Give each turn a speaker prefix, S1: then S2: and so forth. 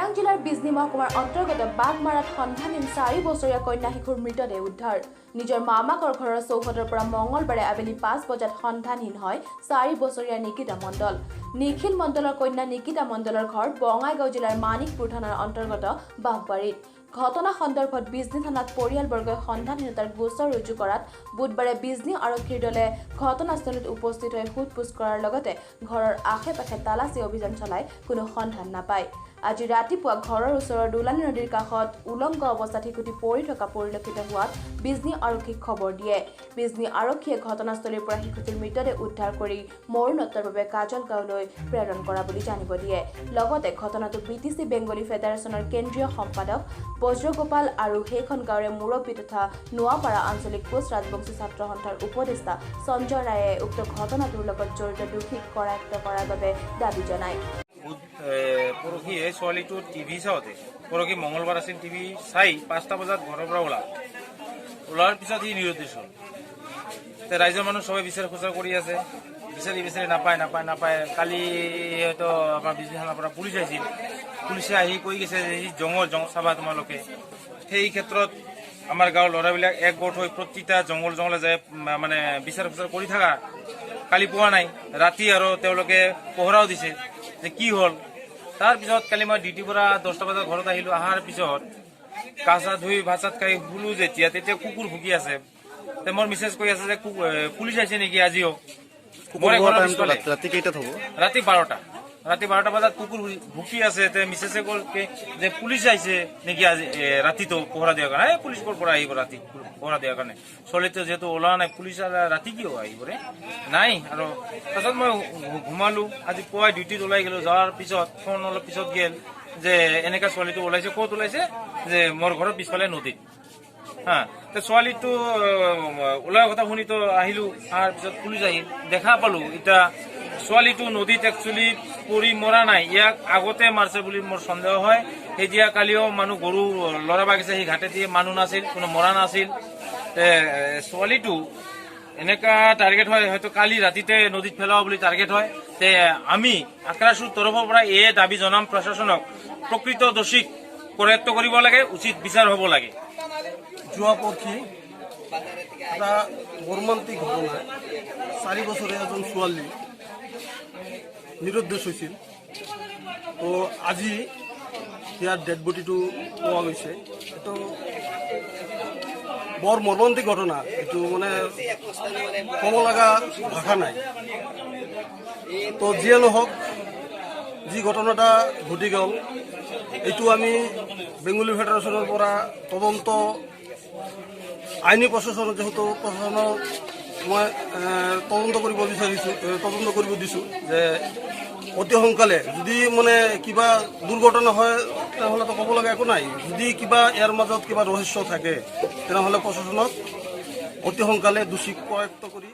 S1: মৰাং জিলাৰ বিজনী মহকুমাৰ অন্তৰ্গত বাগমাৰাত সন্ধানহীন 4 বছৰীয়া কন্যা শিশুৰ মৃতদেহ উদ্ধাৰ। নিজৰ মামাকৰ ঘৰৰ চৌহদৰ পৰা মঙলবাৰে আবেলি 5 বজাত সন্ধানহীন হয় 4 বছৰীয়া নিকিতা মণ্ডল। নিখিল মণ্ডলৰ কন্যা নিকিতা মণ্ডলৰ ঘৰ বঙাইগাঁও জিলাৰ মানিকপুৰ থানাৰ অন্তৰ্গত বাহবাৰীত। ঘটনা সন্দৰ্ভত বিজনী থানাত পৰিয়ালবৰ্গই সন্ধানহীনতাৰ গোচৰ ৰুজু কৰাত বুধবাৰে বিজনী আৰক্ষীৰ দলে ঘটনাস্থলীত উপস্থিত হৈ সোধপোছ কৰাৰ লগতে ঘৰৰ আশে-পাশে তালাচী অভিযান চলাই কোনো সন্ধান নাপায়। আজি ৰাতিপুৱা ঘৰৰ ওচৰৰ দুলানী নদীৰ কাষত উলংগ অৱস্থাত শিশুটি পৰি থকা পৰিলক্ষিত হোৱাত বিজনী আৰক্ষীক খবৰ দিয়ে। বিজনী আৰক্ষীয়ে ঘটনাস্থলীৰ পৰা শিশুটিৰ মৃতদেহ উদ্ধাৰ কৰি মৰণোত্তৰৰ বাবে কাজলগাঁৱলৈ প্ৰেৰণ কৰা বুলি জানিব দিয়ে। লগতে ঘটনাটো BTC বেংগলী ফেডাৰেশ্যনৰ কেন্দ্ৰীয় সম্পাদক বজ্ৰগোপাল আৰু সেইখন গাঁৱৰে মুৰব্বী তথা নোৱাপাৰা আঞ্চলিক কোচ ৰাজবংশী ছাত্ৰ সন্থাৰ উপদেষ্টা সঞ্জয় ৰায়ে উক্ত ঘটনাটোৰ লগত জড়িত দোষীক কৰায়ত্ব কৰাৰ বাবে দাবী জনায়।
S2: পৰহি ছোৱালীটো টিভি চাওঁতে পৰহি মঙলবাৰ আছিল টিভি চাই 5টা বজাত ঘৰৰ পৰা ওলাৰ পিছত সি নিৰুদ্দেশ হ'ল। ৰাইজৰ মানুহ সবে বিচাৰ খোচাৰ কৰি আছে, বিচাৰি নাপায়। কালি হয়তো আমাৰ বিজনী থানাৰ পৰা পুলিচ আহিছিল, পুলিচে আহি কৈ গৈছে যে সি জংঘল চাবা তোমালোকে। সেই ক্ষেত্ৰত আমাৰ গাঁৱৰ ল'ৰাবিলাক একগোট হৈ প্ৰতিটা জংঘলে যায় মানে বিচাৰ খোচাৰ কৰি থাকা। কালি পোৱা নাই, ৰাতি আৰু তেওঁলোকে পহৰাও দিছে যে কি হ'ল। তাৰপিছত কালি মই ডিউটিৰ পৰা 10টা বজাত ঘৰত আহিলোঁ। অহাৰ পিছত গা চা ধুই ভাত চাত খাই শুলো তেতিয়া কুকুৰ ভুকি আছে। মোৰ মিছেজ কৈ আছে যে পুলিচ আহিছে নেকি আজিও।
S3: ৰাতি কেইটাত হ'ব?
S2: ৰাতি 12টা বজাত কুকুৰ ভুকি আছে। মিছেছে ক'ল যে পুলিচ আহিছে নেকি আজি ৰাতিটো পহৰা দিয়াৰ কাৰণে। পুলিচ ক'ৰ পৰা আহিব ৰাতি পহৰা দিয়াৰ কাৰণে? ছোৱালীটো যিহেতু ওলোৱা নাই, পুলিচ ৰাতি কিয় আহিব ৰে নাই। আৰু তাৰপিছত মই ঘুমালো। আজি পুৱাই ডিউটিত ওলাই গ'লো। যোৱাৰ পিছত ফোন অলপ পিছত গেল যে এনেকা ছোৱালীটো ওলাইছে। ক'ত ওলাইছে? যে মোৰ ঘৰৰ পিছফালে নদীত। ছোৱালীটো ওলোৱাৰ কথা শুনিতো আহিলো। অহাৰ পিছত পুলিচ আহিল, দেখা পালো এতিয়া ছোৱালীটো নদীত একচুৱেলি পৰি মৰা নাই, ইয়াক আগতে মাৰছে বুলি মোৰ সন্দেহ হয়। সেইদিয়া কালিও মানুহ গৰু লৰা বাগিছে, সেই ঘাটেদি মানুহ নাছিল, কোনো মৰা নাছিল। ছোৱালীটো এনেকা টাৰ্গেট হয়, হয়তো কালি ৰাতিতে নদীত পেলোৱা বুলি টাৰ্গেট হয়। আমি আক্ৰাসুৰ তৰফৰ পৰা এই দাবী জনাম প্ৰশাসনক, প্ৰকৃত দোষীক কৰায়ত্ব কৰিব লাগে, উচিত বিচাৰ হ'ব লাগে।
S4: যোৱা পৰহি এটা মৰ্মান্তিক ঘটনা, 4 বছৰীয়া এজন ছোৱালী নিৰুদ্দেশ হৈছিল। তো আজি ইয়াৰ ডেড বডিটো পোৱা গৈছে। এইটো বৰ মৰ্মান্তিক ঘটনা, এইটো মানে ক'ব লগা ভাষা নাই। তো যিয়ে নহওক, যি ঘটনাটা ঘটি গ'ল, এইটো আমি বেংগলী ফেডাৰেশ্যনৰ পৰা তদন্ত আইনী প্ৰশাসন, যিহেতু প্ৰশাসনক মই তদন্ত কৰিব দিছোঁ যে অতি সোনকালে যদি মানে কিবা দুৰ্ঘটনা হয় তেনেহ'লেতো ক'ব লগা একো নাই। যদি কিবা ইয়াৰ মাজত কিবা ৰহস্য থাকে তেনেহ'লে প্ৰশাসনক অতি সোনকালে দোষীক কৰায়ত্ব কৰি